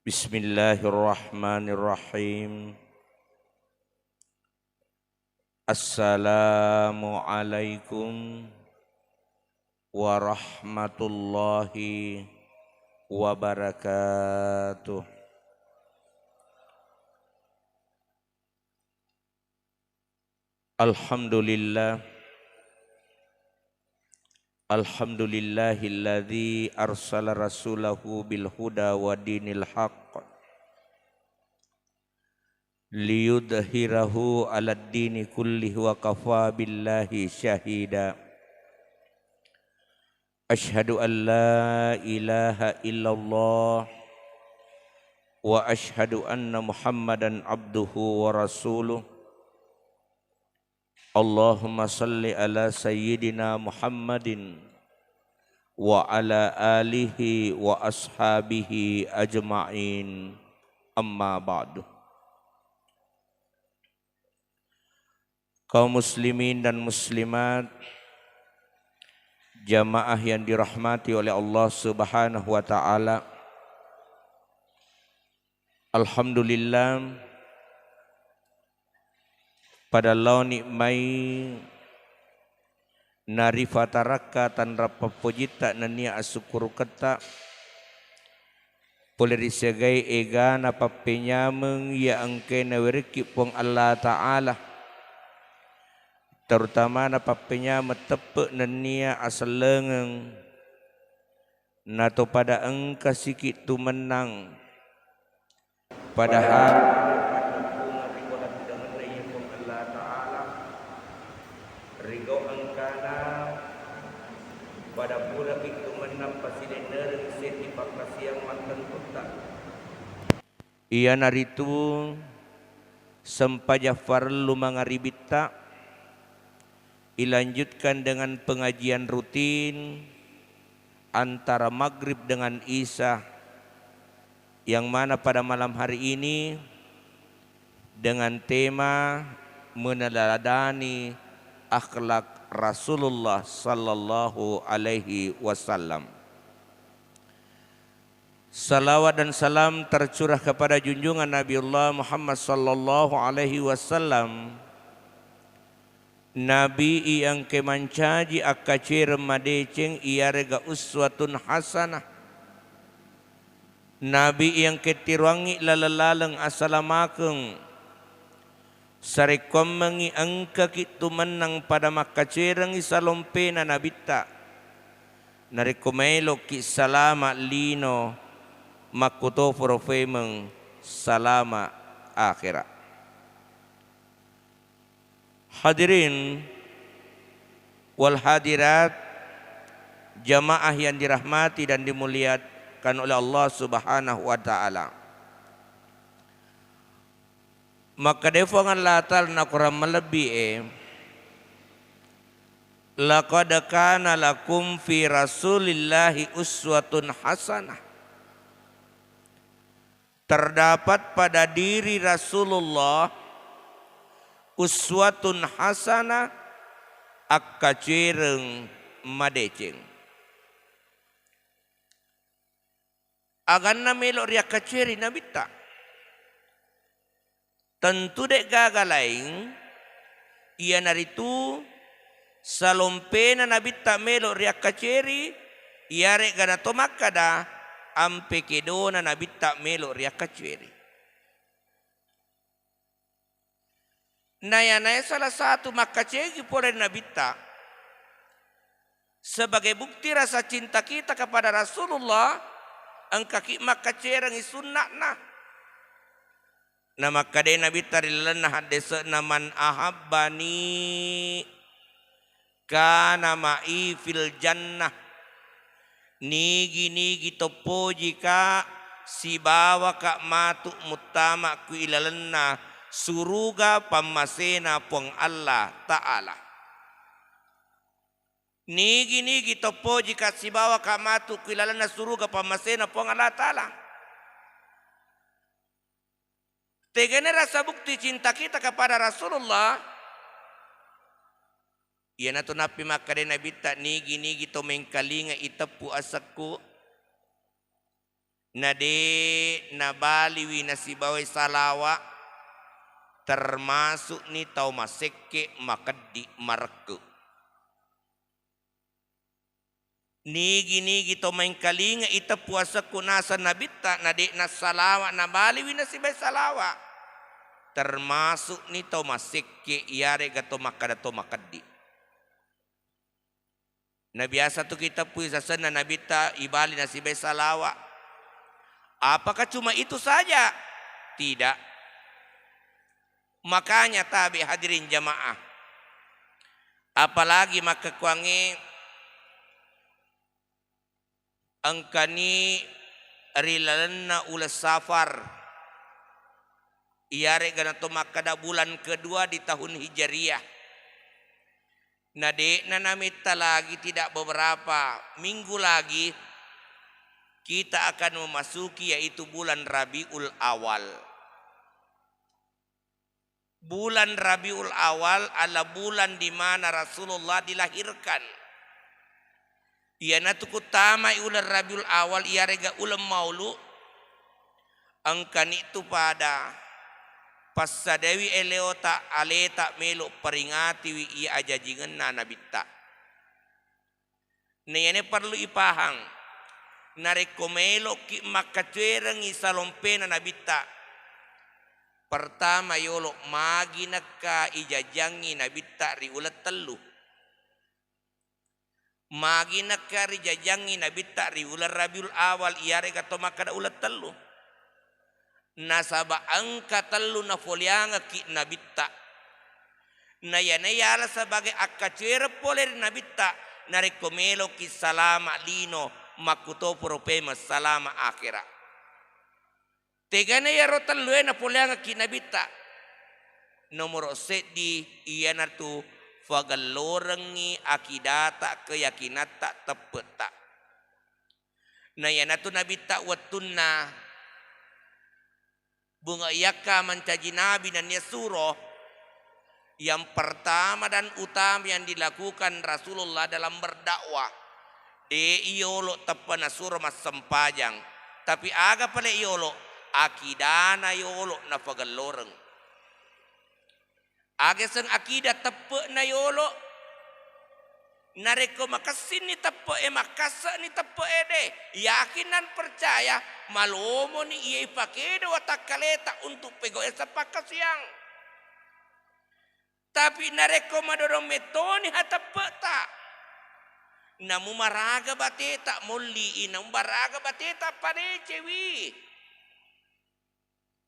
Bismillahirrahmanirrahim. Assalamualaikum warahmatullahi wabarakatuh. Alhamdulillah. Alhamdulillahilladzi arsala rasulahu bil huda wa dinil haqq liyudhhirahu 'alad dini kullihi wa kafa billahi syahida. Asyhadu an la ilaha illallah wa asyhadu anna Muhammadan abduhu wa rasuluh. Allahumma salli ala sayyidina Muhammadin wa ala alihi wa ashabihi ajma'in. Amma ba'du. Kaum muslimin dan muslimat, jamaah yang dirahmati oleh Allah Subhanahu wa taala. Alhamdulillah, pada lau nikmai narifataraka tanra papojita nania asukuru kata boleh disegai ega na papenyameng ya angke na weriki pong Allah Ta'ala, terutama na papenyama tepe nania asalengeng nato pada engka sikit tu menang padahal Rigo angkana pada pula itu menampak silener seti pakasiang mantan kota. Ia naritu sempaja farlu mangaribita dilanjutkan dengan pengajian rutin antara maghrib dengan isya, yang mana pada malam hari ini dengan tema meneladani akhlak Rasulullah sallallahu alaihi wasallam. Salawat dan salam tercurah kepada junjungan Nabiullah Muhammad sallallahu alaihi wasallam, Nabi yang kemancaji akacir madeceng ia rega uswatun hasanah, Nabi yang ketiruangi lalaleng asalamakeng sarekom mengi angka kitu menang pada makacereng isalompena nabita narekomelo ki salama lino makuto profemeng salama akhirat. Hadirin wal hadirat, jamaah yang dirahmati dan dimuliakan oleh Allah Subhanahu wa taala. Maka defangan latal na kurang melebihi laqad kana lakum fi rasulillahi uswatun hasanah. Terdapat pada diri Rasulullah uswatun hasanah akacireng madeceng. Agan na melok ria kaciri nabita. Tentu dek gagal lain ia naritu salompena nabita melok ria kaciri ia rek gana tomakada ampe kedona nabita melok ria kaciri. Naya salah satu makacegi pole nabita sebagai bukti rasa cinta kita kepada Rasulullah, engkaki makacereng sunnahna. Nama kadai Nabi tarilana hadis naman ahabbani kana ma'i fil jannah. Nigi topo jika si bawa kak matuk mutama ku ilalenna suruga pamasena pong Allah Ta'ala. Nigi topo jika si bawa kak matuk ku ilalenna suruga pamasena pong Allah Ta'ala. Tegene rasa bukti cinta kita kepada Rasulullah. Ia na to napi makade nabita nigi to mengkalinga itapu asakku nade nabaliwi nasibawai salawa termasuk ni tau masekke makadi marke. Nigi to main kalinga ita puasa kunasa nabita nade nasalawa nabaliwi nasibawai salawa termasuk ni tau masekke iare gato makada to makadi. Na biasa tu kita puasa sana nabita ibali nasibawai salawa. Apakah cuma itu saja? Tidak. Makanya tabi hadirin jamaah. Apalagi maka kuangi angkani rilalana ulas safar. Iare ganato makada bulan kedua di tahun Hijriyah. Nade nanamita lagi tidak beberapa minggu lagi kita akan memasuki yaitu bulan Rabiul Awal. Bulan Rabiul Awal adalah bulan di mana Rasulullah dilahirkan. Iana tu utama ular Rabiul Awal ia rega ulam maulu angkan itu pada pasadawi eleota aleta melo peringati wi ia ajajingan na nabita. Nayane perlu ipahang narekomelo ki makacwereng isalompena nabita. Pertama yolo magi nakka ijajangi nabita ri ulat telu. Magi nakka ri jajangi nabita ri ulat Rabiul Awal iare kato makada ulat telu. Nasaba angka telu na folianga ki nabita. Na yanayala sebagai akacwera poler nabita narekomelo ki salama lino makuto propema salama akhirat. Tegana ya rotan luena polianga kinabita. Nomor sedi iya natu fagalorengi akidata keyakinata tepeta. Na ya natu nabita watunna bunga yaka mencaji nabi dan yasuro. Yang pertama dan utama yang dilakukan Rasulullah dalam berdakwah. De iolo tepana suro mas sempajang. Tapi aga pala iolo akidana yolo na pagaloreng. Ageseng akidah tepe na yolo. Nareko makasin ni tepe makasa ni tepe de. Yakinan percaya malomo ni iya ipakedo watak kaleta untuk pego esa pakasiang. Tapi nareko madorong metoni hatepe tak. Namu maraga bateta muli inang baraga bateta pare cewi.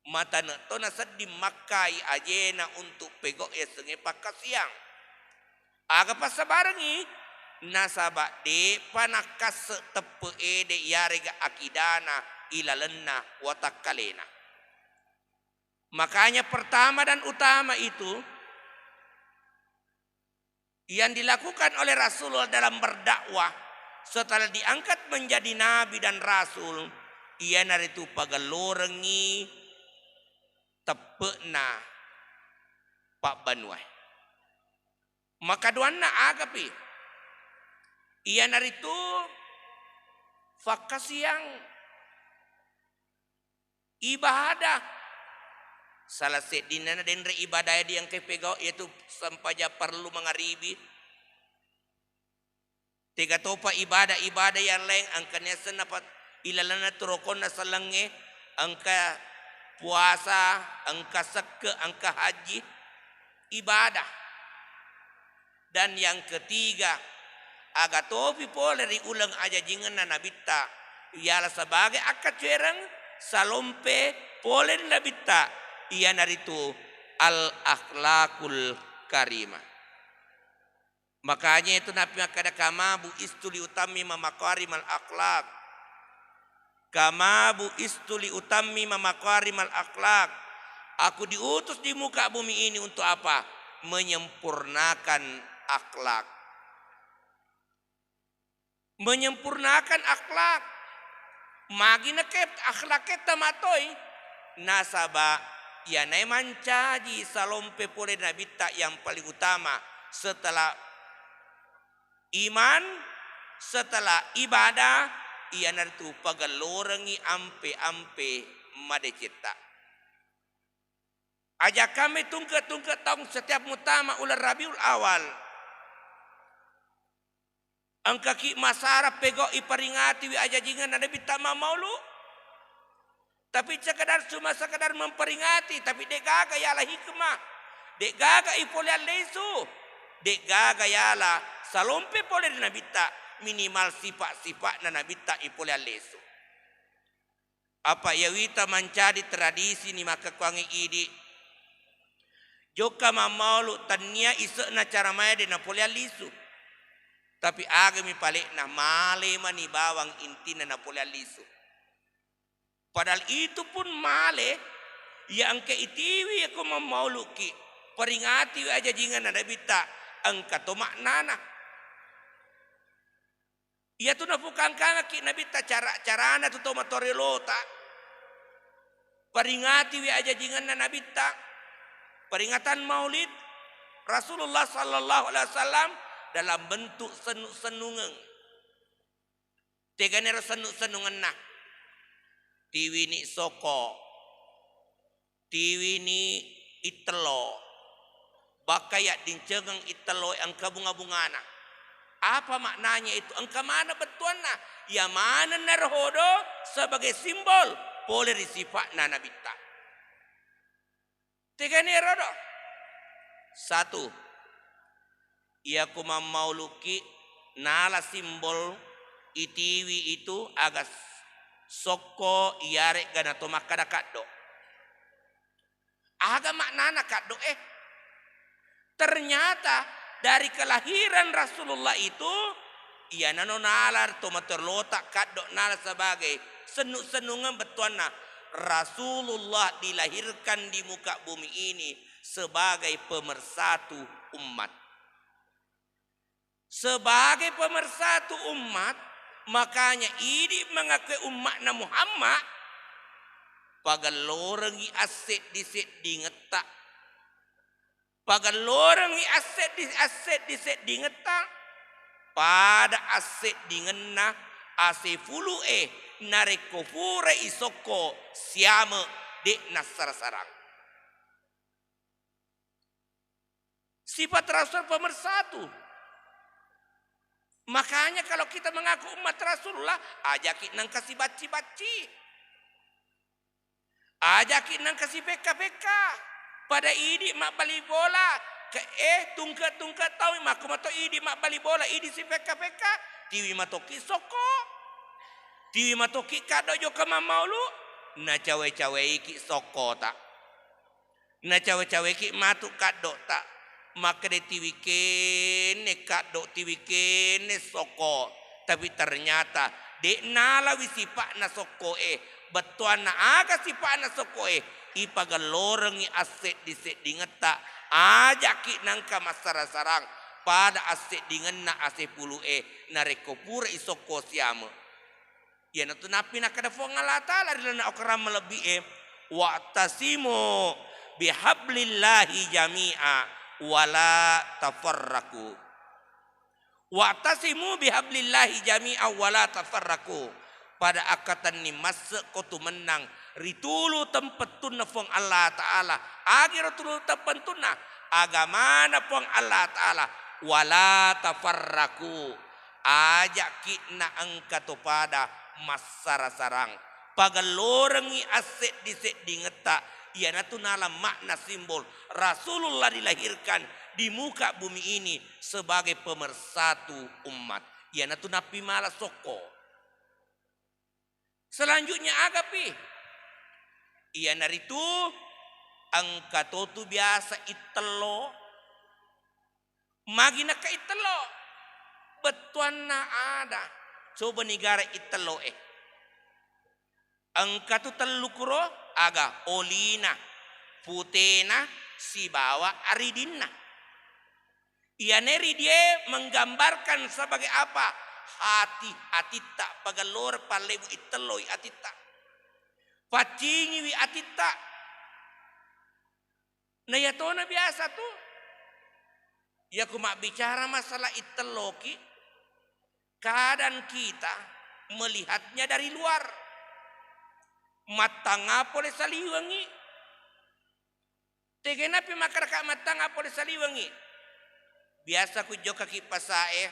Mata to na sedih makai ajena untuk pegok esenge pakasiang. Aga pasabarengi nasaba de panakas tepe ede yarega akidana ilalenna watakalena. Makanya pertama dan utama itu yang dilakukan oleh Rasulullah dalam berdakwah setelah diangkat menjadi nabi dan rasul, ia naritu pagalorengi tepena Pak Banuai. Maka duanna agapi. Ia naritu fakasiang ibadah. Salah sedina denre ibadah yang kepegau yaitu sampaja perlu mengaribi. Tiga topa ibadah yang lain angkanya senapat ilalana turokon na salangge angka puasa, angka seke, angka haji, ibadah. Dan yang ketiga, agatopi poleri ulang aja jingan na nabita. Ialah sebagai akad cereng salompe poleri nabita. Ia naritu al-akhlakul karimah. Makanya itu Nabi makada kamabu istuli utami mamakarimal akhlak. Kamabu istuli utami mamakarimal akhlak. Aku diutus di muka bumi ini untuk apa? Menyempurnakan akhlak. Menyempurnakan akhlak. Magina ke akhlak kita matoi. Nasaba ya naiman caji salompe pole nabita yang paling utama setelah iman, setelah ibadah, iya naritu pagalorangi ampe-ampe madecita. Ajak kami tungke-tungke tahun setiap mutama ular Rabiul Awal. Angka ki masara pego iperingati wi aja jingan ada bitama maulu. Tapi cuma sekedar memperingati, tapi dek gaga yala hikmah. Dek gaga ipolian lesu. Dek gaga yala salompe pole na bita minimal sifat-sifat na nabita ipolian lesu. Apa ya wita mencari tradisi ni maka kuangi idi. Joka mamaulu tania iso na cara maya de na polian lesu. Tapi agami palik na male mani bawang inti na polian lesu. Padahal itu pun male yang ke itiwi aku mamauluki peringati aja jingan ada bita angka to maknana. Ia tu nafukan kana ki nabita cara-carana tu tomatorelota. Peringati aja jingan nabita. Peringatan Maulid Rasulullah sallallahu alaihi wasallam dalam bentuk senung-senungan. Teganero senung-senungan nah. Tiwi ni soko, tiwi ni itelo, bakayak dincengeng itelo yang kabunga-bungana. Apa maknanya itu? Engka mana betuanna? Ya mana narhodo sebagai simbol poleri sifat nanabita. Tiga ni rodo. Satu, ia kuma mauluki nala simbol itiwi itu agak soko iare gana to makada kaddo. Aga maknana kaddo ternyata dari kelahiran Rasulullah itu ia nano nalar to materlotak kaddo nala sebagai senung-senungan betuana Rasulullah dilahirkan di muka bumi ini sebagai pemersatu umat. Sebagai pemersatu umat, makanya ini mengakui umatna Muhammad pagalorangi aset diset dingetak. Pagalorangi aset diset dingetak pada aset dingena asefulu nareko fure isoko siame dek nasarasarang. Sifat Rasul pemersatu. Makanya kalau kita mengaku umat Rasulullah, ajakin nang kasih baci-baci. Ajakin nang kasih PK-PK. Pada idi mak bali bola. Tungka-tungka tahu mak kumato idi mak bali bola. Idi si PK-PK. Tiwi matoki soko. Tiwi matoki kado jo kama maulu. Na cawe-cawe iki soko tak. Na cawe-cawe iki matu kado tak. Maka de tiwikene kadok tiwikene soko. Tapi ternyata de nala wisipak na soko betuan na aga sipak na soko ipagalorengi aset diset dingeta ajaki nangka masara-sarang pada aset dingenna aset pulu nareko pura isoko siamo. Ya natu napi nakada fongalata lari lana okram melebi wa'tasimu bihablillahi jami'a wala tafarraku. Wa'tasimu bihablillahi jami'a wala tafarraku. Pada akatan ni masa kotu menang ritulu tempetun fong Allah Ta'ala agir ritulu tempetun agama na fong Allah Ta'ala wala tafarraku ajak kita angkat pada masara sarang pagalorangi aset diset dingeta. Ia natu nala makna simbol Rasulullah dilahirkan di muka bumi ini sebagai pemersatu umat. Ia natu napi mala soko. Selanjutnya agapi. Ia naritu angkatotu biasa itelo. Magina ka itelo. Betuan na ada. Coba negara itelo angkatu telukuro aga olina putena si bawa aridina. Ia neri dia menggambarkan sebagai apa? Hati atita pagalor palebu iteloi atita. Pacingi wi atita. Nah ya tona biasa tuh. Ya kuma bicara masalah iteloki. Keadaan kita melihatnya dari luar. Matanga pole saliwangi. Tegenapi makaraka matanga pole saliwangi. Biasa ku joka ki pasae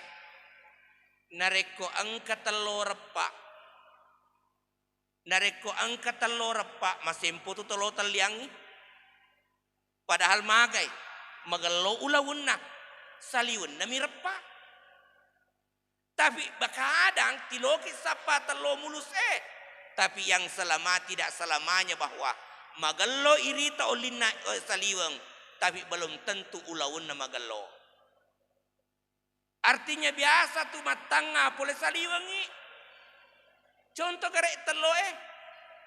nareko angka telo repa. Nareko angka telo repa masempo tu telo taliangi. Padahal magai magalo ulawunna saliwun nami repa. Tapi bakadang tiloki sapa telo mulus Tapi yang selama tidak selamanya bahwa magalo irita olina saliwang. Tapi belum tentu ulawun na magalo. Artinya biasa tu matanga pole saliwangi. Contoh karek telo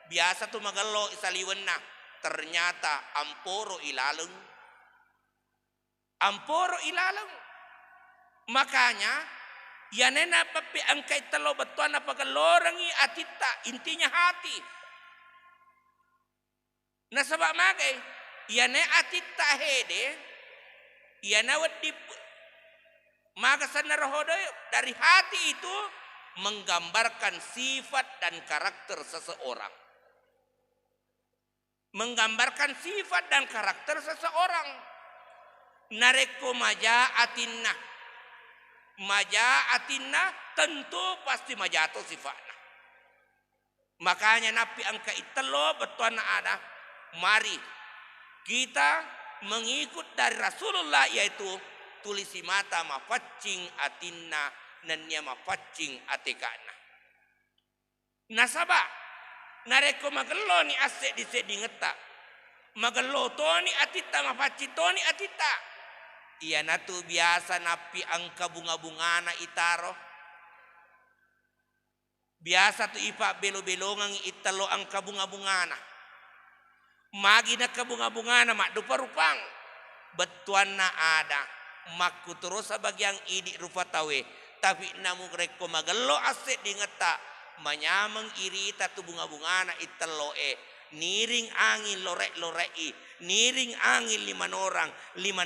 biasa tu magalo saliwan na. Ternyata amporo ilaleng. Amporo ilaleng. Makanya yanena papi angkai telo betuan apa kalorangi atita intinya hati. Nasabak magai yane atita hede yana wedi maka sanarahodo dari hati itu menggambarkan sifat dan karakter seseorang. Menggambarkan sifat dan karakter seseorang. Nareko maja atinna. Maja atinna tentu pasti majato sifatnya. Makanya napi angka itelo betuan ada. Mari kita mengikut dari Rasulullah yaitu tulisi mata mafacing atinna nanya mafacing atekana. Nasaba nareko magelo ni ase di sedingeta. Magelo toni atita mafaci toni atita. Iya natu biasa napi angka bunga-bungana itaro. Biasa tu ipa belo-belongang italo angka bunga-bungana. Magi na kabunga-bungana mak dupa-rupang. Betuan na ada. Makku terus bagiang idi rupa tawe. Tapi namu reko magelo aset di ngeta. Manyamang irita tu bunga-bungana italo Niring angin lorek-lorei. Niring angin lima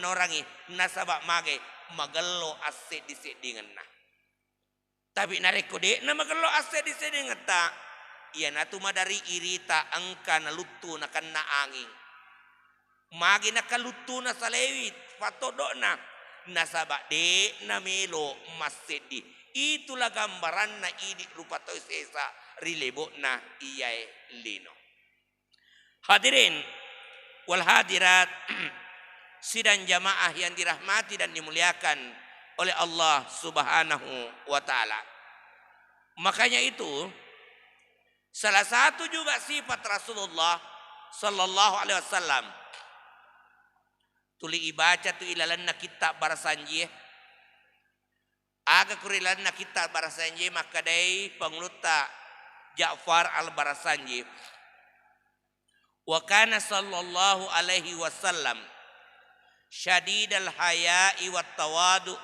orangi. Nasabak mage magelo aset di sedingan na. Tapi nareko dek na magelo aset di sedingan ta. Iya na tuma dari irita angka na lutu na kena angin. Magi na kalutu na salewit. Patodok na. Nasabak dek na melo masedi. Itulah gambaran na idi rupa toy sesa rilebo na iyai lino. Hadirin wal hadirat sidang jamaah yang dirahmati dan dimuliakan oleh Allah Subhanahu wa taala. Makanya itu salah satu juga sifat Rasulullah sallallahu alaihi wasallam. Tuli ibaca tu ilalanna kitab barasanji. Aga kurilanna kitab barasanji maka dai pangluta Ja'far al-Barasanji. Wa kana sallallahu alaihi wasallam syadidal haya'i wat tawadu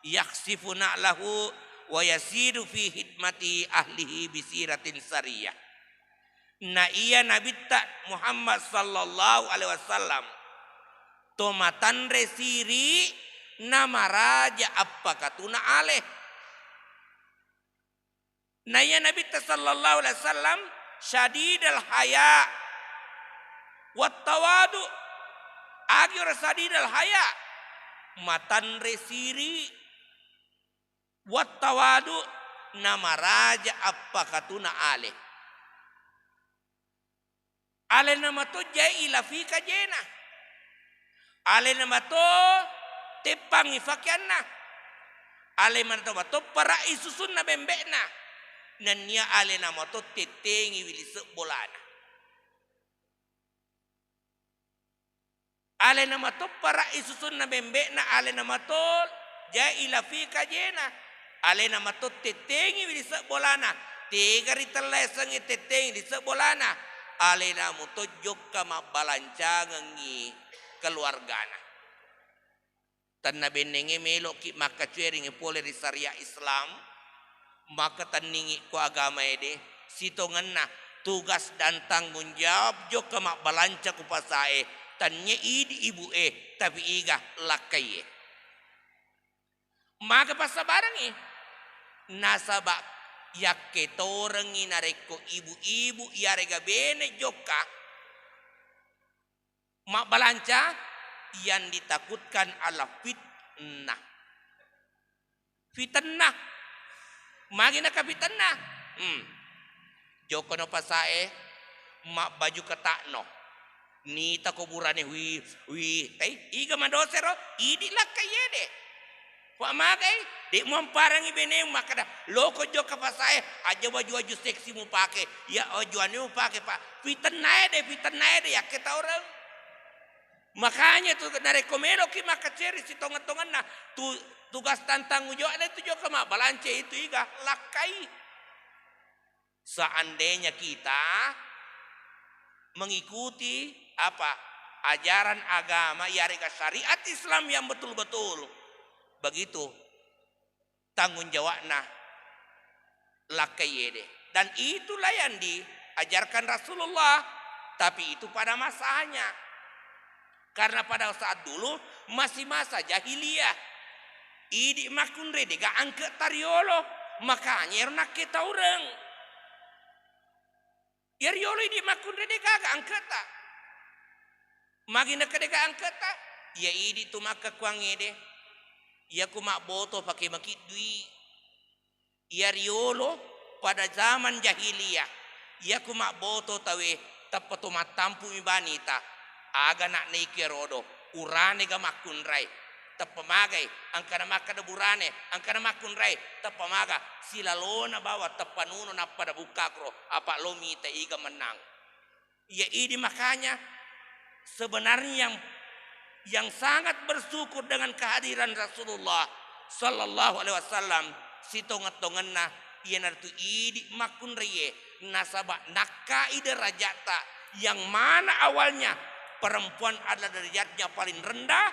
yakhsifu na'lahu wa yasiru fi hidmati ahlihi bisiratin sariyah. Na iya Nabi Muhammad sallallahu alaihi wasallam tomatan resiri nama raja apa katuna aleh. Na iya Nabi sallallahu alaihi wasallam syadidal haya' Wattawadu agyur sadidal haya matan resiri wattawadu nama raja apa katuna ale nama to jai ila fika jena ale nama to tepangi fakianna ale nama to para isusun na bembekna nanya ale nama to tetengi wili sebolana. Ale nama to para isusun na bembe na ale nama to jaila fi kajena ale nama to tetengi di sebolana tiga riteleseng tetengi di sebolana ale nama to jokka mabalancangi keluargana tan na benenge melo ki maka cuering pole di syariah Islam maka taningi ko agama ede sitongan na tugas dan tanggung jawab jokka mabalanca ku pasae tanya idi ibu tapi iga lakai maka pasabarang nasabak yakke torengi nareko ibu-ibu yarega bene joka mak balanca yang ditakutkan ala fitnah. Fitnah. Magina ka fitnah. Joko no pasae mak baju ketakno. Nita kuburane wi iga mandosero idi lakayede. Wa magai di parangi bene makada loko joka pasae aja baju seksi mu pake ya ojuane mu pake pak fitnah de ya kita orang. Makanya tuh narekomeno ki makaceri si tongan-tongan nah tugas tantang ujoane itu joka mak balance itu iga lakai. Seandainya kita mengikuti apa ajaran agama yarega syariat Islam yang betul-betul begitu tanggung jawabna lakayede dan itulah yang diajarkan Rasulullah tapi itu pada masanya karena pada saat dulu masih masa jahiliyah idi makunre dega angke tariolo makanya ernak kita orang yariolo idi makunre dega angketa magina kedega angketa ya idi tu maka kuangede ya kumak boto pakai makit dui ya riolo pada zaman jahiliyah ya kumak boto tawe tapato matampu mibanita aga nak naiki rodo urane ga makunrai tapamagai angkana makada burane angkana makunrai tapamaga silalona bawa tapanuno na pada bukakro apa lomita iga menang ya ini makanya sebenarnya yang sangat bersyukur dengan kehadiran Rasulullah sallallahu alaihi wasallam si tongat-tongenna ieu nartu idi makun reye nasaba nakai derajata yang mana awalnya perempuan adalah derajatnya paling rendah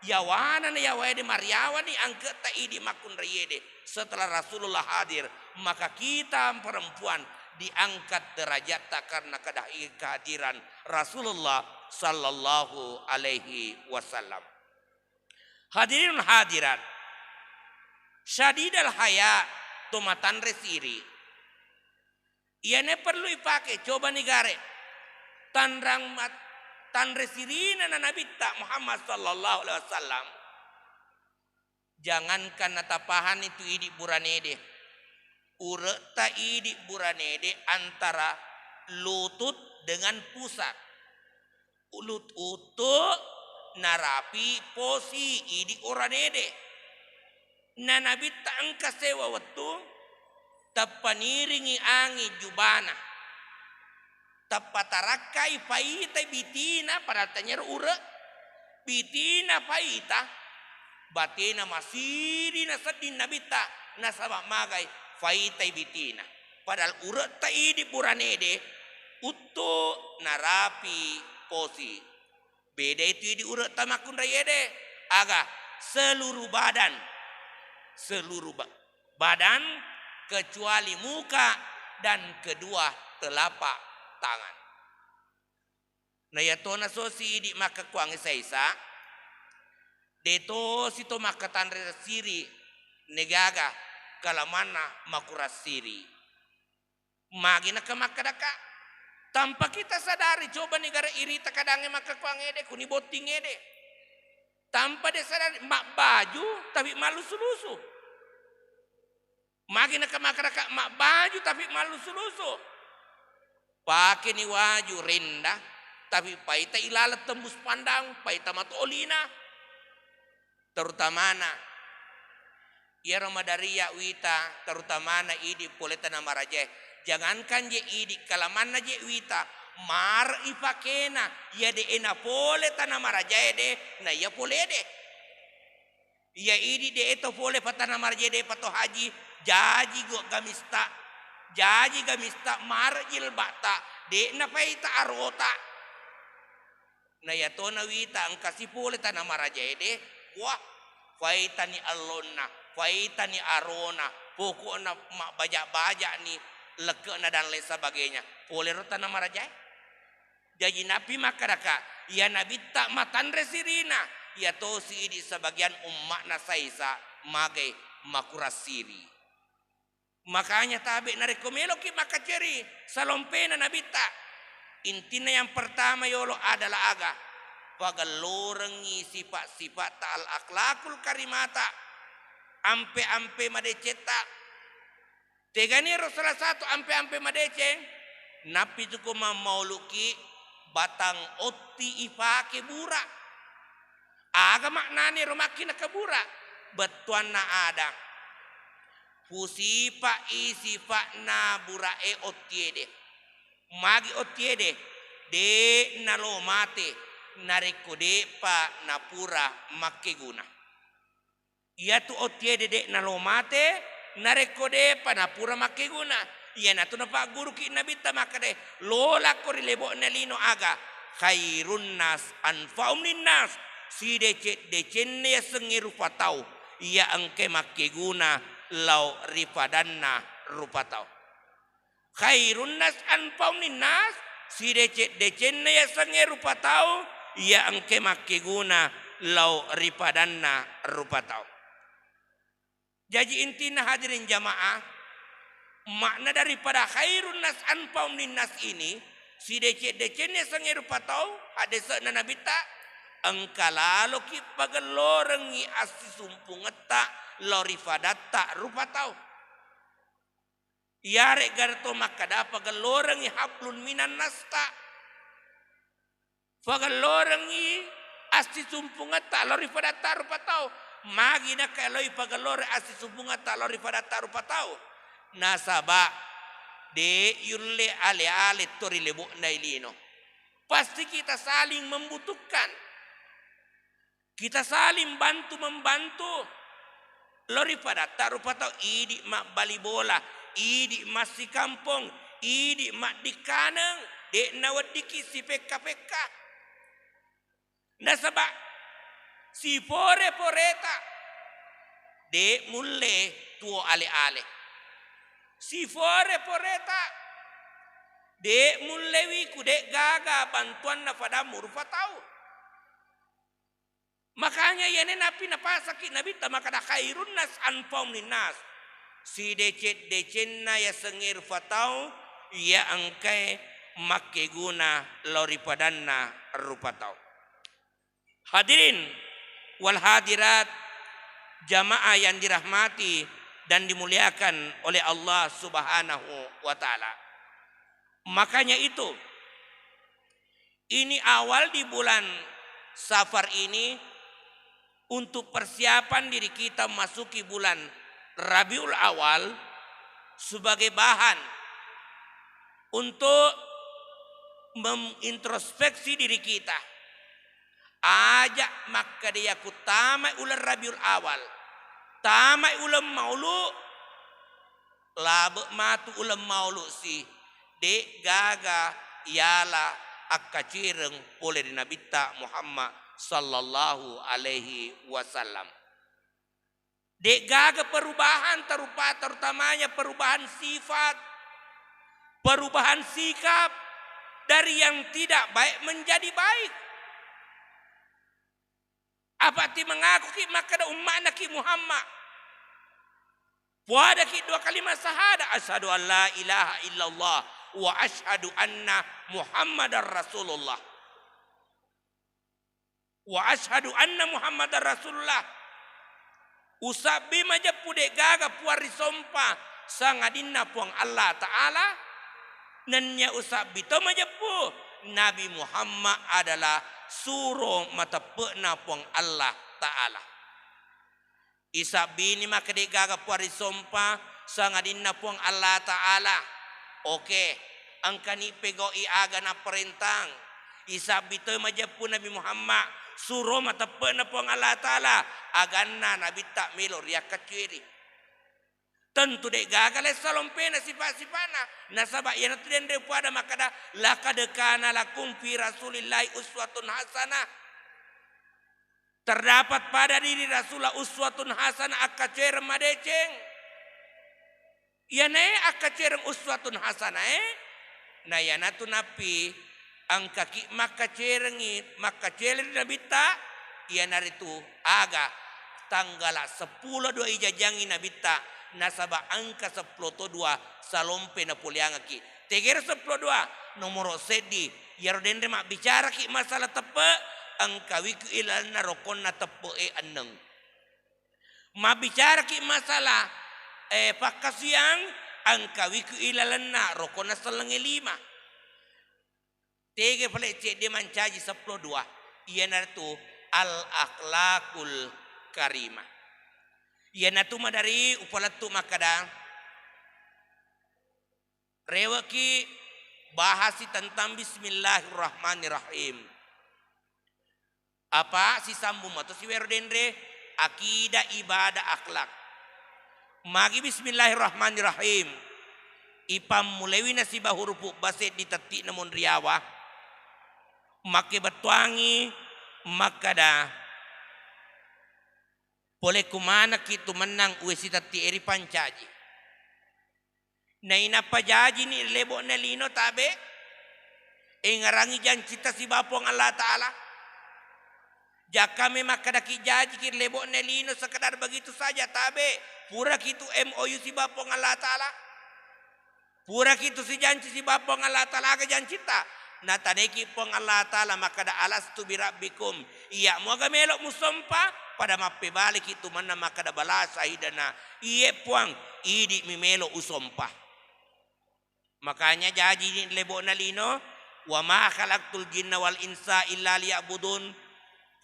yawana na yawaide maryawani angkat ta idi makun reye de setelah Rasulullah hadir maka kita perempuan diangkat derajatnya karena kehadiran Rasulullah sallallahu alaihi wasallam. Hadirin hadirat syadidal haya tomatan resiri iane perlu ipake coba negare tanrang mat tanre sirina na nabi ta Muhammad sallallahu alaihi wasallam jangankan natapahan itu idi buranede ureta idi buranede antara lutut dengan pusat ulut utuk narapi posi idi uranede na nabi ta angka sewa waktu tapaniringi angi jubana tapatarakai paita bitina pada tanya ura bitina paita batina masiri na sedin nabi ta nasaba magai faita bitina padahal ura ta idi buranede utu narapi posi beda itu di urut tamakun rayede aga seluruh badan kecuali muka dan kedua telapak tangan na yatona sosi di maka kuang saisa deto sito makatan siri negaga kalamana makuras siri magina ke makadaka tanpa kita sadari coba negara irita kadangnya maka kuangede kuni botingede tanpa dia sadari mak baju tapi malu sulusu magina ke makaraka mak baju tapi malu sulusu pakai ni waju rendah tapi paita ilalat tembus pandang paita matolina terutama na ya Ramadaria wita terutama na idi poleta na maraje jangankan je idi kalaman na je wita mar ipakena ya de ena poleta na maraje de na ya polede ya idi de eto pole patana maraje de pato haji jaji go gamista mar jilbata de na paita arota na ya to na wita ang kasipole tanah maraje de wah faita ni allonna faita ni arona pokok na bajak-bajak ni leke na dan lain sebagainya boleh rota na maraje jadi nabi makaraka ya nabi tak matan resirina ya to si di sebagian umat na saisa magai makurasiri Makanya tabi narekomelo ki makaceri salompena nabita. Intinya yang pertama yolo adalah aga. Pagalorengi sifat-sifat ta'al akhlakul karimata. Ampe-ampe madeceta. Tegani salah satu ampe-ampe madeceng. Napi itu mauluki batang oti ifake bura. Aga maknani romakina kabura. Betuan na ada. Fusipa isifa na bura otiede. Magi otiede. De nalo mate. Nareko de pa napura makeguna. Ia tu otiede de nalo mate. Nareko de pa napura makeguna. Ia na tu na pak guru ki nabita makade. Lola ko rilebo na lino aga. Khairun nas anfaum linnas. Si decenne sengiru patau. Ia angke makeguna. Lau rifadanna rupatau. Khairun nas anfaum linnas. Si decenne sengiru patau. Ia angke makeguna. Lau rifadanna rupatau. Jadi intinya hadirin jamaah, makna daripada khairun nas anfaum linnas ini, si decene sengiru patau, hadis na nabita, engkalalo ki pagalorengi asi sumpungeta lorifadatta rupatau. Yare garto makada pagalorengi hablun minan nasta. Pagalorengi asi sumpungeta lorifadatta rupatau. Magi na kaloi pagalore asi subunga talori pada taru patau nasaba de yulle ale tori lebu nailino. Pasti kita saling membutuhkan, kita saling bantu membantu. Lori pada taru patau idi mak bali bola, idi masih kampung, idi mak di kanang de nawadiki si peka nasaba si poreta de mulle tuo ale si poreta de mulle wiku de gaga bantuan na pada murfatau. Makanya yene napi napasaki nabita makada khairun nas anfaum linnas. Si decenna ya sengir fatau ya angkai makeguna loripadanna rupatau. Hadirin wal hadirat, jamaah yang dirahmati dan dimuliakan oleh Allah Subhanahu wa taala. Makanya itu ini awal di bulan Safar ini untuk persiapan diri kita memasuki bulan Rabiul Awal sebagai bahan untuk mengintrospeksi diri kita. Ajak maka dia ku tamai ular Rabiul Awal, tamai ulam maulu, labe matu ulam maulu si de gaga yala akacireng oleh Nabi Muhammad sallallahu alaihi wasallam. De gaga perubahan terutamanya perubahan sifat, perubahan sikap dari yang tidak baik menjadi baik. Apa ti mengaku ki maka da ummana ki Muhammad. Puada ki dua kalimat syahadat asyhadu an la ilaha illallah wa asyhadu anna Muhammadar Rasulullah. Wa asyhadu anna Muhammadar Rasulullah. Usabi majapu de gaga puari sompa sangadinna puang Allah Ta'ala. Nanya usabi to majapu Nabi Muhammad adalah suruh mata pena puang Allah Ta'ala. Isabi ni maka de gaga puari sompa sangadinna puang Allah Ta'ala. Oke, angkani pegoi aga na perintang. Isabi to majapu Nabi Muhammad suruh mata pena puang Allah Ta'ala. Aganna Nabi tak melo riak kaciri. Tentu dek gagal salompena sifat-sifana. Nasabak yang itu den pada makada laqad kana lakum fi Rasulillahi uswatun hasanah. Terdapat pada diri Rasulullah uswatun hasanah akacer madeceng. Ya ne akacer uswatun hasanah na yana tu napi angka ki makacerengi makaceler nabita ya naritu aga tanggal 10 dua ijajangi nabita nasaba angka 12 salompe na puliangaki teger 12 nomor sedi yardendre mak bicara ki masalah tepe angka wiku ilal na rokon na tepe aneng ma bicara ki masalah pakasiang angka wiku ilal na rokon na selenge 5 tege pale cek dia mancaji 12 ia nartu al akhlakul karimah ia natu madari upalatu makada rewaki bahasi tentang bismillahirrahmanirrahim apa si sambung atau si werdendre akidah ibadah akhlak magi bismillahirrahmanirrahim ipam mulewi na si bahurupu baset ditati namun riawa make batuangi makada boleh kumana kitu menang uesi tati eri pancaji na inapa jaji ni lebo na lino tabe ngarangi jan cita si bapong Allah Ta'ala jakame makada ki jaji ki lebo na lino sekadar begitu saja tabe pura kitu MOU si bapong Allah Ta'ala pura kitu si janji si bapong Allah Ta'ala ke jancita na taneki pong Allah Ta'ala makada alastu birabbikum iya mo gamelok musompa pada mappe balik itu mana makada balasa hidana iye puang idi mimelo usompa makanya jaji ni lebo nalino wa ma khalaqtul jinna wal insa illa liya'budun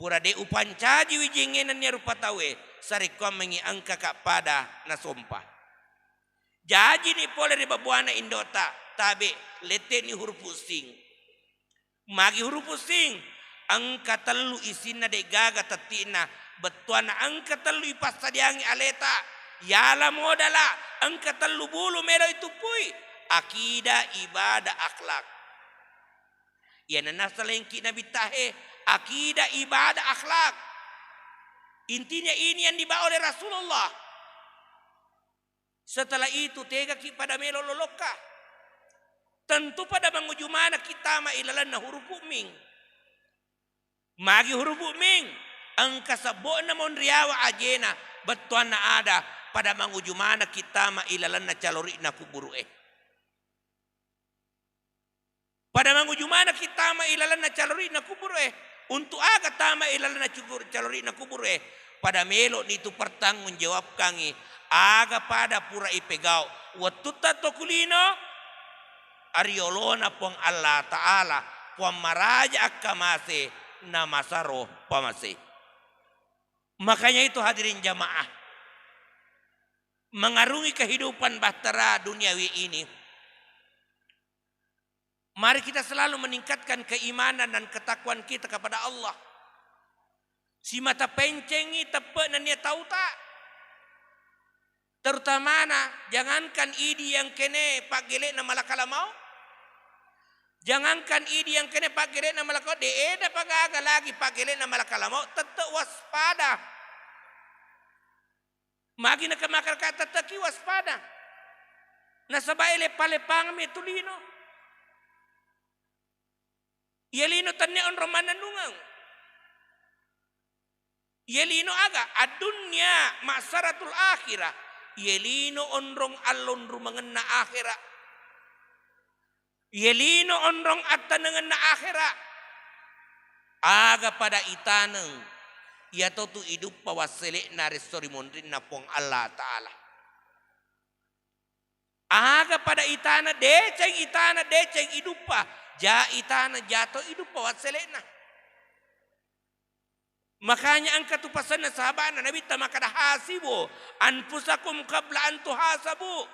pura de upancaji wijengenan nya rupa tawe sarikom mengi angka kapada na sompa jaji ni pole de babuana indota tabe lete ni huruf pusing magi huruf pusing angka telu isina de gaga tatina betuana angka telu ipasadiangi aleta yala modala angka telu bulu melo itu pui akidah ibadah akhlak ya nasalengki nabi tahe akidah ibadah akhlak intinya ini yang dibawa oleh Rasulullah setelah itu tega ki pada melo loloka tentu pada menguju mana kita ma ilalan na huruf ming magi huruf ming angka sabona mon riawa ajena betuan na ada pada menguju mana kita ma ilalan na calori na kuburu pada menguju mana kita ma ilalan na calori na kuburu untuk aga tama ilalan na calori na kuburu pada melo nitu pertanggung jawab kangi aga pada pura ipegau watuta tokulino Ariolona pong Allah Ta'ala pong maraja akamase na masaro pamase. Makanya itu hadirin jamaah. Mengarungi kehidupan bahtera duniawi ini. Mari kita selalu meningkatkan keimanan dan ketakwaan kita kepada Allah. Si mata pencengi tepe na niya tahu tak? Terutama jangankan idi yang kene pagile na malakalamau. Jangankan idi yang kene pagile na malakalamau. Deeda pagaga lagi pagile na malakalamau. Tetap waspada. Magi na kamakar kata tetaki waspada. Nasabaile palepang me tulino. Yelino tanya on romanan nungang. Yelino aga adunya masaratul akhirah. Yelino onrong alon rumangan na akhirah. Yelino onrong atanangan na akhirah. Aga pada itaneng. Ya tu hidup pawasele na restori mondrin na pong Allah Ta'ala. Aga pada itana deceng hidup pa. Ja itana jatuh hidup pawasele na. Makanya angkat tu pasan na sahabat na Nabi tamakada hasibu anfusakum qabla an tuhasabu.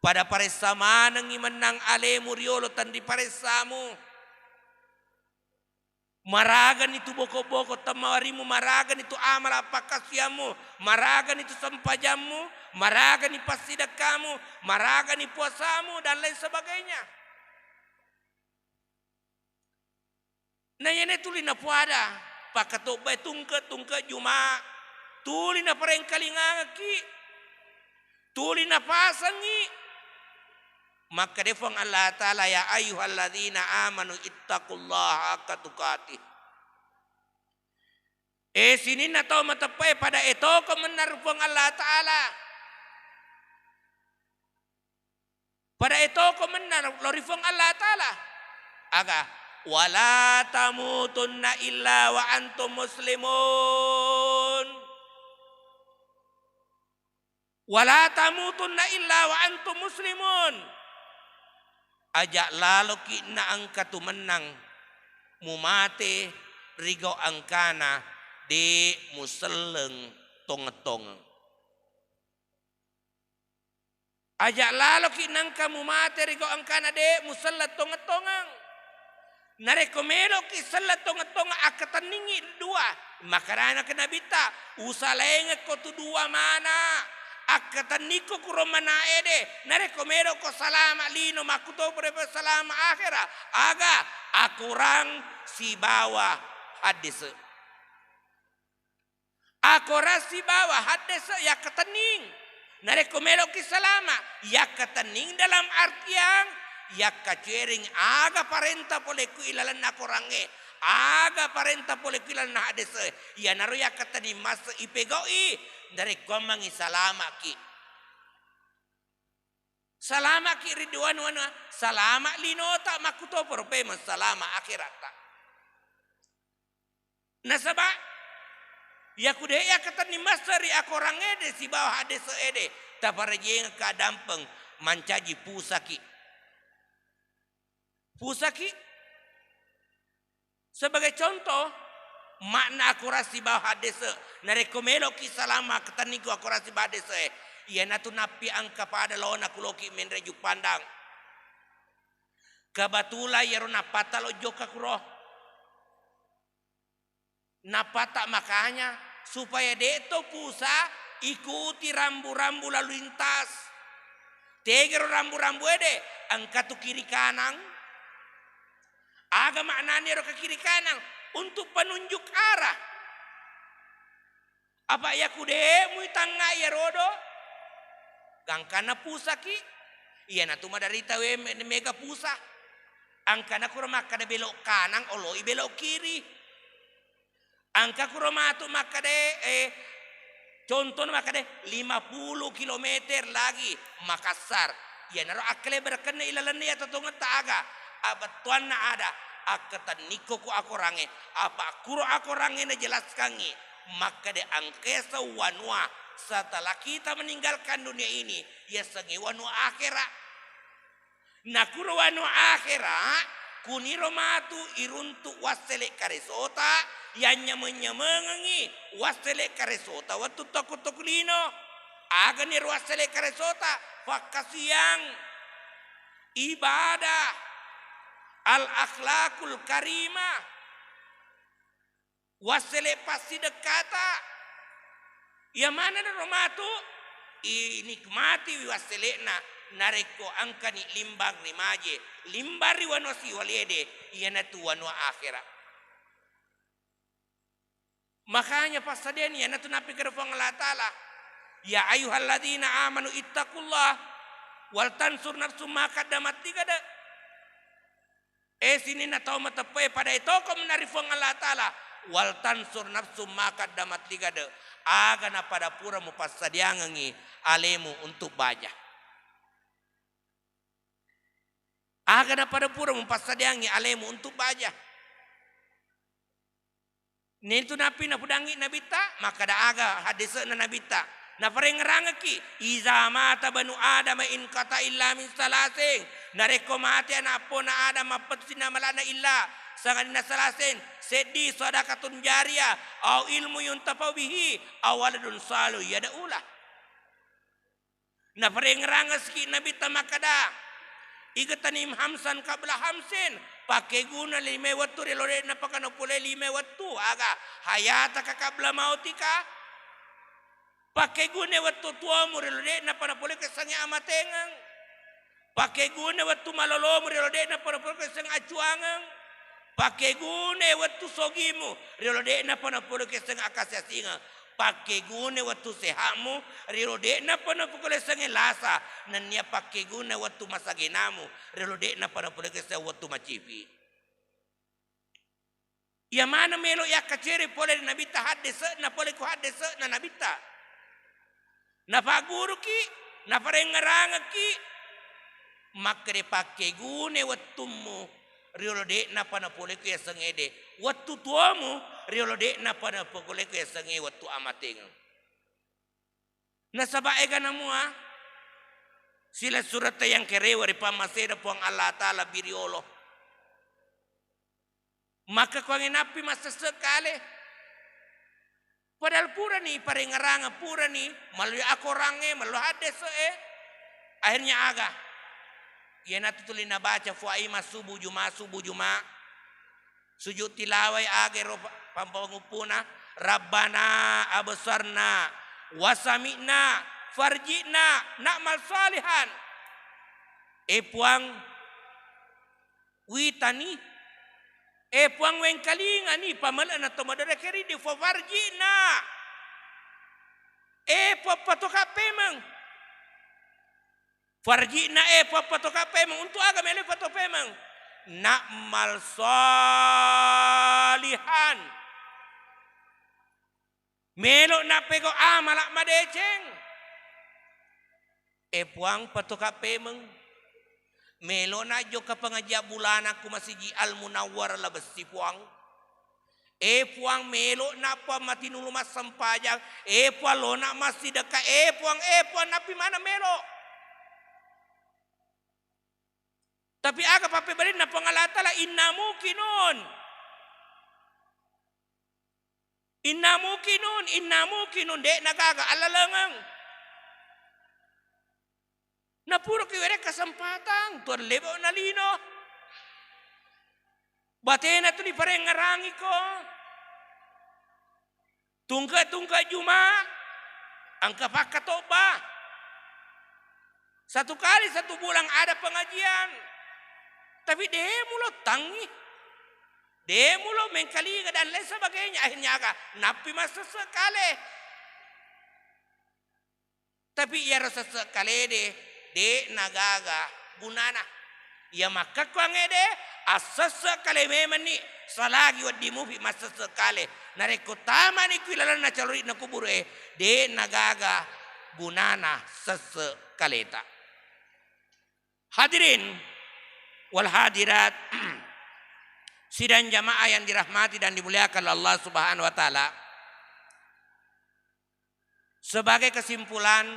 Pada paresama nang imanang alemu riolo tandi paresamu. Maragan itu boko-boko tamawarimu, maragan itu amal apakasyamu, maragan itu sampajamu, maragan itu pasidakamu, maragan itu puasamu dan lain sebagainya. Nah yana tuli na puada pakato bay tungka juma tuli na pareng kalingangaki tuli na pasangi maka defang Allah Ta'ala ya ayyuhalladzina amanu ittaqullaha haqqa tuqatih. Sini na tao matapay pada ito ko menarupang Allah Ta'ala Pada itu ko menar lorifong Allah Ta'ala. Aga wala tamutunna illa wa antum muslimun. Wala tamutunna illa wa antum muslimun. Ajak lalu ki na angka tu menang mumate rigo angkana de muselleng tong-tong. Ajak lalu ki nangka mumate rigo angkana de musellat tong-tongang. Narekomelo ki sellat tong-tongang akatan ningi dua. Makarana kena bita usalenge ko tu dua mana. Akatan niko kuro mana ede. Narekomelo ko salama lino makuto berapa salama akhirat. Aga akurang si bawah hadis. Akurang si bawah hadis ya ketening. Narekomelo ki salama ya ketening dalam artian ya kacering aga parenta pole ku ilalan nakorange. Aga parenta pole ku ilalan hadis. Ya naru ya ketening mas ipegoi dari komangi salama ki. Salama ki ridwan wana salama linota makuto porpe salama akhirat. Nasaba ya kude ya kata ni masari akorang ede si bawah ade seede taparejeng ka dampeng mancaji pusaki. Pusaki sebagai contoh makna akurasi bawah ade se narekomelo ki salama ketaniku akurasi bawah ade se iya natu napi angka pada lawan aku loki menrejuk pandang. Kabatula yaro napata lo joka kuroh. Napata makanya supaya deto pusa ikuti rambu-rambu lalu lintas. Tegero rambu-rambu ede angka tu kiri kanan. Aga maknanya ro ke kiri kanan untuk penunjuk arah. Apa ya kude mu tangga ya rodo? Gangkana pusa ki. Iya na tuma dari tawe mega pusa. Angkana kurma kada belok kanan oloi belok kiri. Angka kuromatu makade contoh makade 50 kilometer lagi Makassar. Ya naro akle berkena ilalan ya totongan taaga. Abatuan na ada akatan niko ku akorange apa kuro akorange na jelaskangi makade angkesa wanua setelah kita meninggalkan dunia ini ya sengi wanua akhirat. Na kuro wanua akhirat kuniro matu iruntu wasele karesota yang menyemengi wasele karesota waktu takutokulino aga ni wasele karesota fakasiang ibadah al akhlakul karimah wasele pasti dekata ya mana na romatu inikmati wasele na nareko angkani limbang ni maje limbari wanosi walede iya natu wano akhirat. Makanya pas sadeni ya natu napi kerfong Allah Ta'ala ya ayuhalladzina amanu ittaqullah wal tansur nafsum ma qaddamat tigada sini na tau matapai pada itu ko menarifong Allah Ta'ala wal tansur nafsum ma qaddamat tigada aga na pada pura mu pasadiangangi alemu untuk baja. Aga na pada pura mu pasadiangi alemu untuk baja. Nitu napi na pudangi nabita maka da aga hadis na nabita na parengranga ki iza mata banu adam in kata illa min salasin nareko mati anapo na adam mapat sinamalana illa sangan na salasin sedi sadaqatun jariyah au ilmu yuntafau bihi awaladun salu yadaula na parengranga ski nabita makada igatanim hamsan kabla hamsin pakai guna 5 waktu relore na pakano pule 5 waktu aga hayata kakabla mautika pakai guna waktu tua mu relore na pana pule kesanga amatengang pakai guna waktu malolo mu relore na pana pule kesanga acuangang pakai guna waktu sogimu relore na pana pule kesanga akasya singa pakai guna waktu sehamu relode na pana pule kesanga lasa nanya pakai guna waktu masagenamu relode na pana pule kesanga waktu macipi ya mana melo ya kacere pole nabita hadis na pole ku hadis na nabita na paguru ki na parengaranga ki maka de pakai gune wattumu riolo de na pana pole ke sangede wattu tuamu riolo de na pana pole ke sange wattu amateng na sabae kana mua sila surat yang kerewa ri pamaseda puang Allah taala biriolo maka kau napi masa sekali padahal pura ni parengaranga pura ni malu aku range malu hades akhirnya aga ia natu tulina baca fuaima subuh juma sujud tilawai agero pampangupuna rabbana absarna wasami'na farjina na'mal salihan puang witani puang wengkalinga ni pamalan na tomadara keri di farjina papatoka pemang farjina papatoka pemang untuk agama ele pato pemang na'mal salihan melo na pego amalak madeceng puang patoka pemang melo na jo ka pengajian bulana ku masiji al munawwar la besi puang puang melo na pa matinulu mas sampajang puang lo na masih deka puang napi mana melo tapi aga pape balin na pangalata la inna mukinun dek nagaga alalangang na puro kiwere kesempatan tuan lebo na lino batena tu di parengarangi ko tungka juma angka pakatoba satu kali satu bulan ada pengajian tapi demo lo tangi demo lo mengkali dan lain sebagainya akhirnya agak napi masa sekali tapi ya rasa sekali de nagaga gunana ya maka ko ngede asas sekali memang ni salagi wadi mufi masa sekali nareko tamani kuilalan na calori na kuburu de nagaga gunana sesekaleta hadirin wal hadirat sidang jamaah yang dirahmati dan dimuliakan Allah Subhanahu wa taala. Sebagai kesimpulan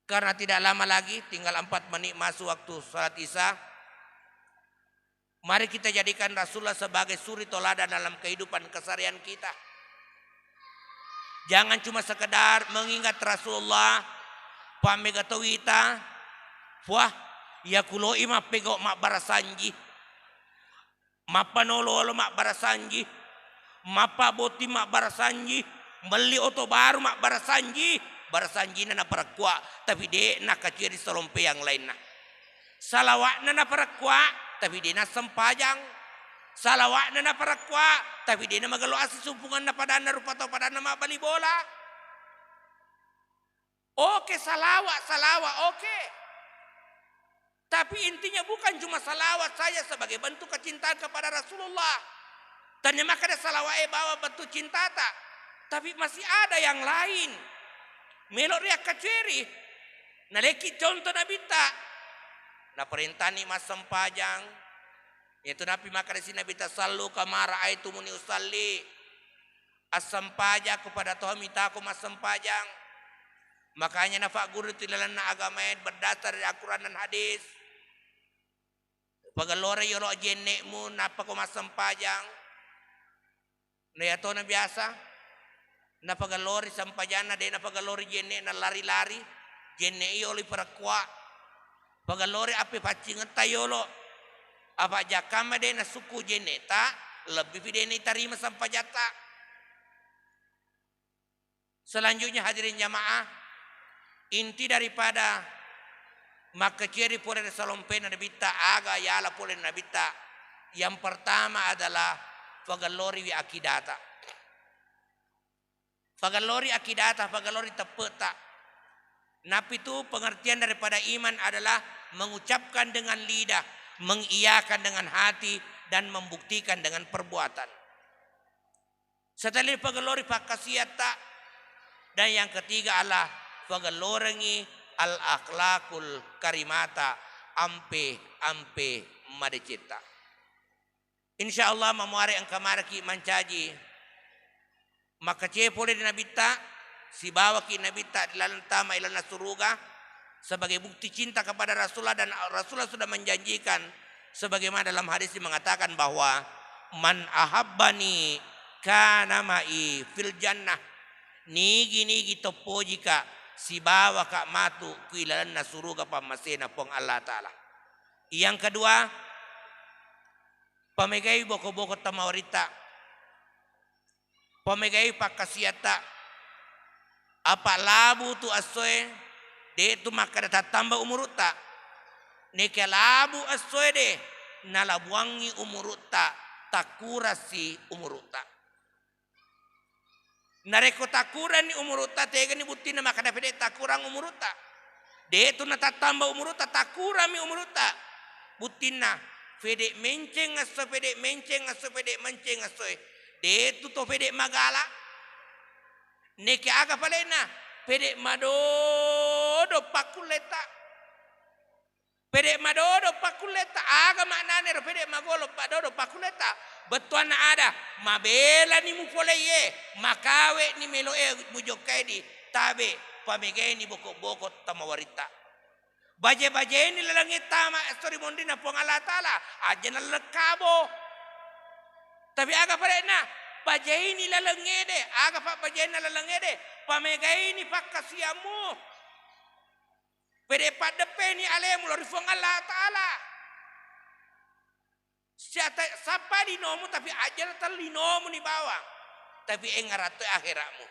karena tidak lama lagi tinggal 4 menit masuk waktu salat Isya. Mari kita jadikan Rasulullah sebagai suri toladan dalam kehidupan keseharian kita. Jangan cuma sekedar mengingat Rasulullah pamegatowita wah ya kulo ima pego mak barasanji mapanololo mak barasanji mapaboti mak barasanji beli oto baru mak barasanji na parakwa tapi de na kaciri salompe yang lainnya salawat na parakwa tapi de na sempajang salawat na parakwa tapi de na magalo asi sumpungan na padana rupato padana mak bali bola oke salawat oke. Tapi intinya bukan cuma salawat saja sebagai bentuk kecintaan kepada Rasulullah. Tanya maka ada salawat bawa bentuk cinta tak. Tapi masih ada yang lain. Melok riak kaceri. Naleki contoh Nabi tak. Na perintah ni mas sempajang. Itu Nabi maka di sini Nabi tak sallu kamara aitumuni usalli. As-sempajang kepada Tuhan minta aku mas sempajang. Makanya nafak guru tilalan na agama berdasar dari Al-Quran dan hadis. Pagalore yolo jenekmu napa ko masampajang. Na yato na biasa. Na pagalore sampajana de na pagalore jenek na lari-lari. Jenek yolo parakwa. Pagalore ape pacingan tayolo. Apa jakama de na suku jenek ta lebih pide ni tarima sampajata. Selanjutnya hadirin jamaah, inti daripada maka ciri pole salompena nabita aga yala pole nabita yang pertama adalah fagalori wi akidata. Fagalori akidata, fagalori tepeta. Napi itu pengertian daripada iman adalah mengucapkan dengan lidah, mengiyakan dengan hati dan membuktikan dengan perbuatan. Setelah fagalori pakasiata dan yang ketiga adalah fagalorengi al akhlakul karimata ampe madecita. Insyaallah mamuare ang kamaraki mancaji maka cepole di nabita si bawa ki nabita dilalan tama ilana suruga sebagai bukti cinta kepada Rasulullah, dan Rasulullah sudah menjanjikan sebagaimana dalam hadis mengatakan bahwa man ahabbani kana ma'i fil jannah, nigi topo jika si bawa kak matu kuilalan na suruga pamasena pong Allah Ta'ala. Yang kedua, pamegai boko-boko tamawarita, pamegai pakasiata, apa labu tu asoe de tu maka tambah umuruta, neke labu asoe de nalabuangi umuruta takurasi umuruta. Nareko takuran ni umuruta tega ni butina maka dapat takurang umuruta. De tu natatamba umuruta takurami umuruta. Butina fede menceng aso fede menceng aso fede menceng aso. De tu to fede magala. Neke aga palena fede madodo pakuleta. Fede madodo pakuleta aga maknane ro fede magolo padodo pakuleta. Betuan ada mabela ni mupole ye makawe ni melo mujokai di tabe pamegay ni boko-boko tamawarita. Baje-baje ni lalangit tama story mondi na pong Allah Ta'ala aja na lekabo. Tapi aga pa na baje ni lalangede aga pa baje na lalangede pamegay ni pakasiamu. Pede padepe ni alemu lori pong Allah Ta'ala. Sapa linomu tapi ajar linomu ni bawah. Tapi engaratu akhiratmu.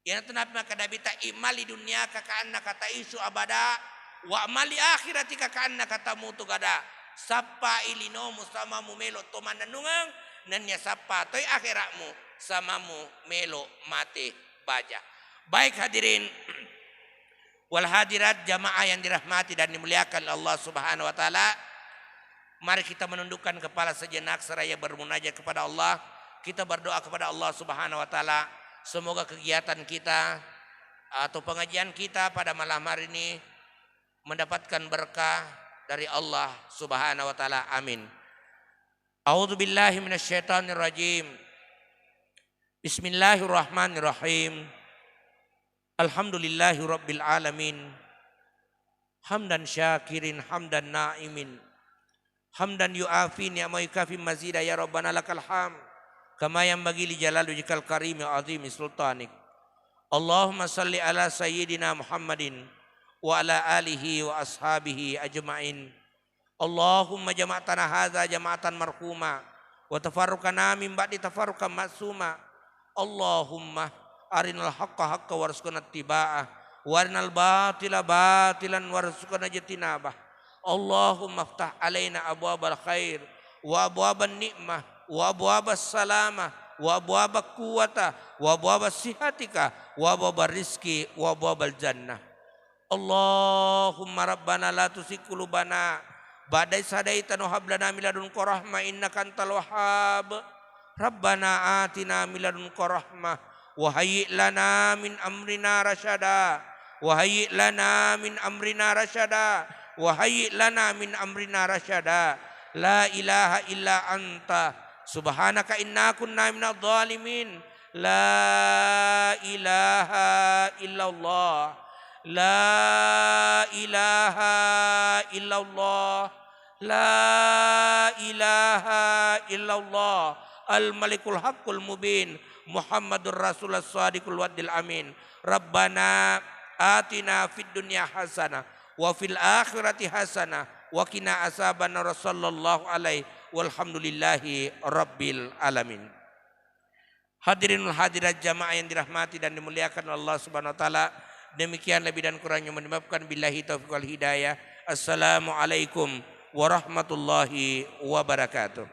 Yang tenap maka nabita imali dunia kakaanna kata isu abada wa amali akhirati kakaanna kata mutu gada. Sapa ilinomu sama mu melo tomananungang nanya sapa toy akhiratmu sama mu melo mati baja. Baik hadirin wal hadirat jamaah yang dirahmati dan dimuliakan Allah Subhanahu wa taala. Mari kita menundukkan kepala sejenak seraya bermunajat kepada Allah. Kita berdoa kepada Allah Subhanahu wa taala. Semoga kegiatan kita atau pengajian kita pada malam hari ini mendapatkan berkah dari Allah Subhanahu wa taala. Amin. A'udzubillahi minasyaitonirrajim. Bismillahirrahmanirrahim. Alhamdulillahirabbil alamin. Hamdan syakirin hamdan naimin. Hamdan yu'afi ni'ma yukafi mazida ya Rabbana lakal ham kama yanbaghi li jalali wajhikal karim wa azimi sultanik. Allahumma salli ala sayyidina Muhammadin wa ala alihi wa ashabihi ajma'in. Allahumma jama'tana hadza jama'atan marhuma wa tafarruqana min ba'di tafarruqan ma'suma. Allahumma arinal haqqa haqqa warzuqna ittiba'ah wa arinal batila batilan warzuqna ijtinabah. Allahumma aftah alaina abwabal khair wa abwaban ni'mah wa abwabas salamah wa abwabak quwata wa abwabas sihatika wa abwabar rizki wa abwabal jannah. Allahumma rabbana la tuzigh qulubana ba'da idh hadaitana wa hab lana min ladunka rahmah innaka antal wahhab. Rabbana atina min ladunka rahmah wa hayyi' lana min amrina rasyada wa hayyi' lana min amrina rasyada wa hayyi' lana min amrina rasyada. La ilaha illa anta subhanaka inna kunna minadh dhalimin. La ilaha illallah. La ilaha illallah. La ilaha illallah. Al-malikul haqqul mubin. Muhammadur rasulullah shadiqul wadil amin. Rabbana atina fid dunya hasanah wa fil akhirati hasanah wa qina azabannar. Sallallahu alaihi walhamdulillahi rabbil alamin. Hadirinul hadirat jamaah yang dirahmati dan dimuliakan Allah Subhanahu wa taala. Demikian lebih dan kurangnya menyebabkan billahi taufiq wal hidayah. Assalamualaikum warahmatullahi wabarakatuh.